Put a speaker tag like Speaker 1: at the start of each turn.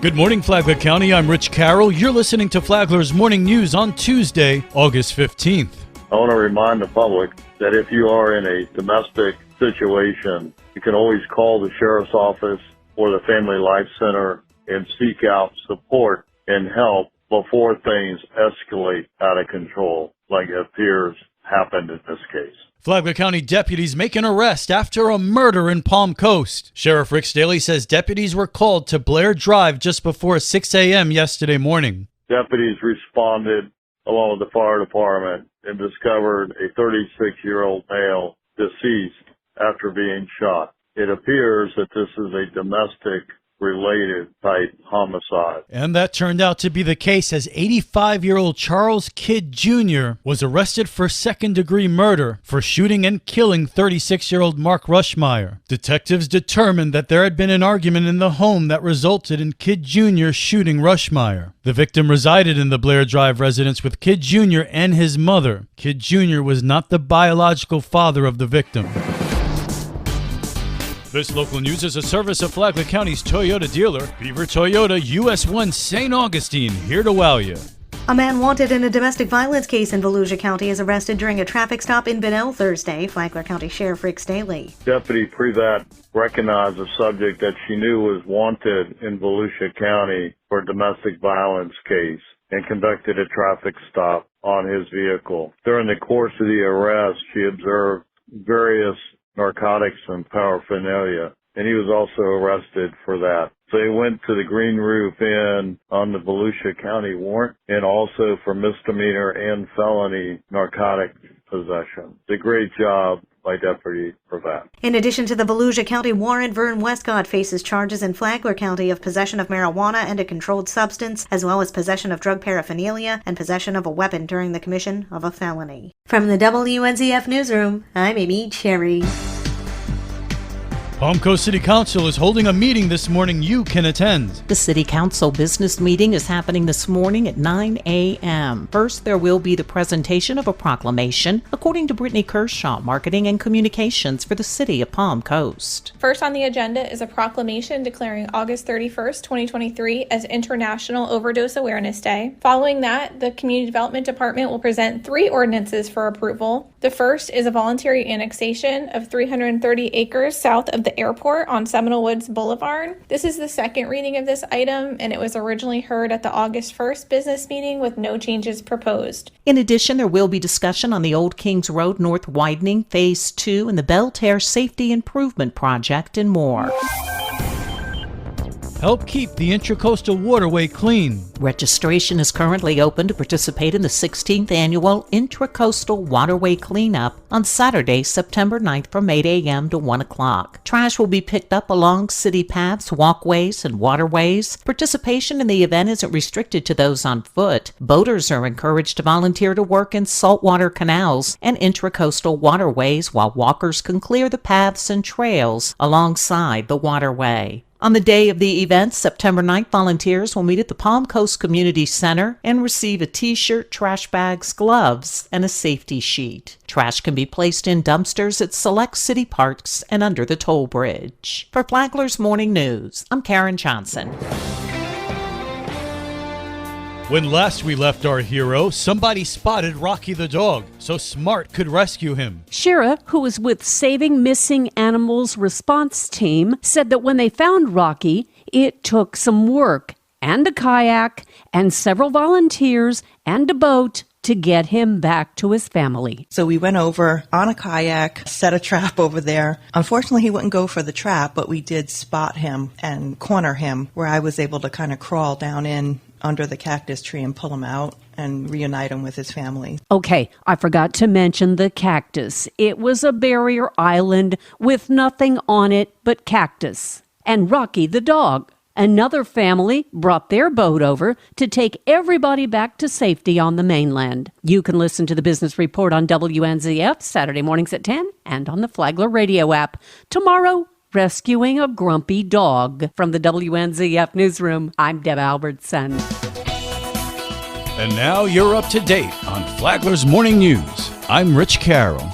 Speaker 1: Good morning, Flagler County. I'm Rich Carroll. You're listening to Flagler's Morning News on Tuesday, August 15th.
Speaker 2: I want to remind the public that if you are in a domestic situation, you can always call the sheriff's office or the Family Life Center and seek out support and help before things escalate out of control, like it appears happened in this case.
Speaker 1: Flagler County deputies make an arrest after a murder in Palm Coast. Sheriff Rick Staley says deputies were called to Blair Drive just before 6 a.m. yesterday morning.
Speaker 2: Deputies responded along with the fire department and discovered a 36-year-old male deceased after being shot. It appears that this is a domestic-related type homicide.
Speaker 1: And that turned out to be the case, as 85-year-old Charles Kidd Jr. was arrested for second-degree murder for shooting and killing 36-year-old Mark Rushmeyer. Detectives determined that there had been an argument in the home that resulted in Kidd Jr. shooting Rushmeyer. The victim resided in the Blair Drive residence with Kidd Jr. and his mother. Kidd Jr. was not the biological father of the victim. This local news is a service of Flagler County's Toyota dealer, Beaver Toyota, US 1 St. Augustine, here to wow you.
Speaker 3: A man wanted in a domestic violence case in Volusia County is arrested during a traffic stop in Bunnell Thursday. Flagler County Sheriff Rick Staley.
Speaker 2: Deputy Privat recognized a subject that she knew was wanted in Volusia County for a domestic violence case and conducted a traffic stop on his vehicle. During the course of the arrest, she observed various narcotics and paraphernalia, and he was also arrested for that. So he went to the Green Roof Inn on the Volusia County warrant, and also for misdemeanor and felony narcotic possession. It's a great job by Deputy Privat.
Speaker 3: In addition to the Volusia County warrant, Vern Westcott faces charges in Flagler County of possession of marijuana and a controlled substance, as well as possession of drug paraphernalia and possession of a weapon during the commission of a felony. From the WNZF Newsroom, I'm Amy Cherry.
Speaker 1: Palm Coast City Council is holding a meeting this morning you can attend.
Speaker 4: The City Council business meeting is happening this morning at 9 a.m. First, there will be the presentation of a proclamation, according to Brittany Kershaw, Marketing and Communications for the City of Palm Coast.
Speaker 5: First on the agenda is a proclamation declaring August 31st, 2023 as International Overdose Awareness Day. Following that, the Community Development Department will present 3 ordinances for approval. The first is a voluntary annexation of 330 acres south of the airport on Seminole Woods Boulevard. This is the second reading of this item, and it was originally heard at the August 1st business meeting with no changes proposed.
Speaker 4: In addition, there will be discussion on the Old Kings Road North Widening Phase 2 and the Belterre Safety Improvement Project and more.
Speaker 1: Help keep the Intracoastal Waterway clean.
Speaker 4: Registration is currently open to participate in the 16th Annual Intracoastal Waterway Cleanup on Saturday, September 9th from 8 a.m. to 1 o'clock. Trash will be picked up along city paths, walkways, and waterways. Participation in the event isn't restricted to those on foot. Boaters are encouraged to volunteer to work in saltwater canals and intracoastal waterways, while walkers can clear the paths and trails alongside the waterway. On the day of the event, September 9th, volunteers will meet at the Palm Coast Community Center and receive a t-shirt, trash bags, gloves, and a safety sheet. Trash can be placed in dumpsters at select city parks and under the toll bridge. For Flagler's Morning News, I'm Karen Johnson.
Speaker 1: When last we left our hero, somebody spotted Rocky the dog, so Smart could rescue him.
Speaker 6: Shira, who was with Saving Missing Animals Response Team, said that when they found Rocky, it took some work and a kayak and several volunteers and a boat to get him back to his family.
Speaker 7: So we went over on a kayak, set a trap over there. Unfortunately, he wouldn't go for the trap, but we did spot him and corner him, where I was able to kind of crawl down in under the cactus tree and pull him out and reunite him with his family.
Speaker 6: Okay, I forgot to mention the cactus. It was a barrier island with nothing on it but cactus. And Rocky the dog. Another family brought their boat over to take everybody back to safety on the mainland. You can listen to the Business Report on WNZF Saturday mornings at 10 and on the Flagler radio app. Tomorrow, rescuing a grumpy dog. From the WNZF Newsroom, I'm Deb Albertson.
Speaker 1: And now you're up to date on Flagler's Morning News. I'm Rich Carroll.